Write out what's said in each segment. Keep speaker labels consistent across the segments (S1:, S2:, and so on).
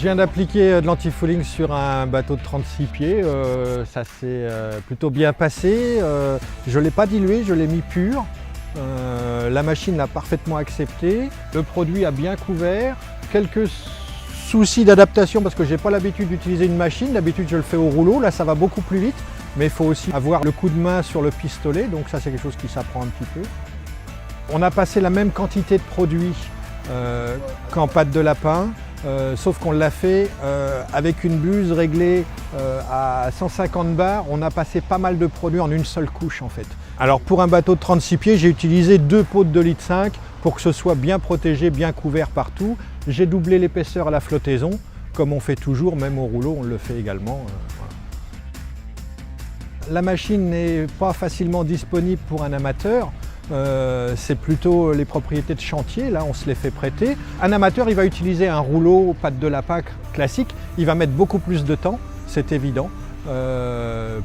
S1: viens d'appliquer de l'antifouling sur un bateau de 36 pieds, ça s'est plutôt bien passé. Je ne l'ai pas dilué, je l'ai mis pur. La machine l'a parfaitement accepté. Le produit a bien couvert. Quelques soucis d'adaptation parce que je n'ai pas l'habitude d'utiliser une machine. D'habitude je le fais au rouleau, là ça va beaucoup plus vite. Mais il faut aussi avoir le coup de main sur le pistolet, donc ça c'est quelque chose qui s'apprend un petit peu. On a passé la même quantité de produit qu'en pâte de lapin. Sauf qu'on l'a fait avec une buse réglée à 150 bars. On a passé pas mal de produits en une seule couche en fait. Alors pour un bateau de 36 pieds, j'ai utilisé 2 pots de 2,5 litres pour que ce soit bien protégé, bien couvert partout. J'ai doublé l'épaisseur à la flottaison, comme on fait toujours, même au rouleau, on le fait également. Voilà. La machine n'est pas facilement disponible pour un amateur. C'est plutôt les propriétés de chantier, là on se les fait prêter. Un amateur il va utiliser un rouleau pâte de lapin classique, il va mettre beaucoup plus de temps, c'est évident.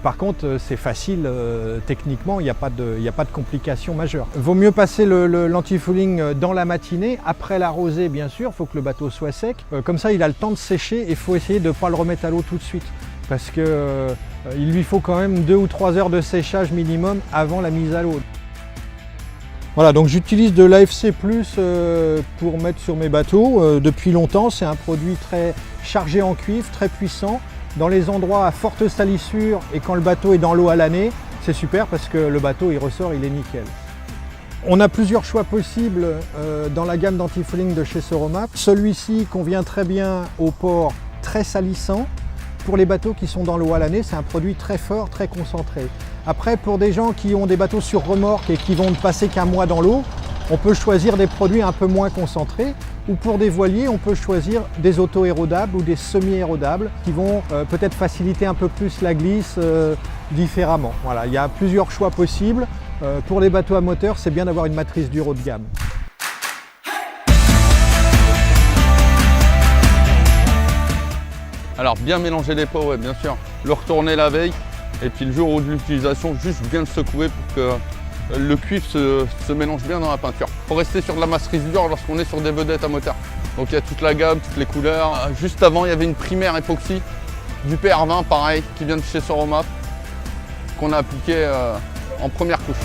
S1: Par contre c'est facile techniquement, il n'y a pas de complications majeures. Il vaut mieux passer l'antifouling dans la matinée, après la rosée bien sûr, il faut que le bateau soit sec. Comme ça il a le temps de sécher et il faut essayer de ne pas le remettre à l'eau tout de suite. Parce qu'il lui faut quand même 2 ou 3 heures de séchage minimum avant la mise à l'eau. Voilà, donc j'utilise de l'AFC+ pour mettre sur mes bateaux depuis longtemps. C'est un produit très chargé en cuivre, très puissant. Dans les endroits à forte salissure et quand le bateau est dans l'eau à l'année, c'est super parce que le bateau il ressort, il est nickel. On a plusieurs choix possibles dans la gamme d'antifouling de chez Soromap. Celui-ci convient très bien au port très salissant. Pour les bateaux qui sont dans l'eau à l'année, c'est un produit très fort, très concentré. Après, pour des gens qui ont des bateaux sur remorque et qui vont ne passer qu'un mois dans l'eau, on peut choisir des produits un peu moins concentrés. Ou pour des voiliers, on peut choisir des auto-érodables ou des semi-érodables qui vont peut-être faciliter un peu plus la glisse différemment. Voilà, il y a plusieurs choix possibles. Pour les bateaux à moteur, c'est bien d'avoir une matrice dure haut de gamme.
S2: Alors bien mélanger les pots, ouais, bien sûr. Le retourner la veille et puis le jour de l'utilisation, juste bien le secouer pour que le cuivre se mélange bien dans la peinture. Il faut rester sur de la matrice dure lorsqu'on est sur des vedettes à moteur. Donc il y a toute la gamme, toutes les couleurs. Juste avant, il y avait une primaire époxy du PR20, pareil, qui vient de chez Soromap, qu'on a appliqué en première couche.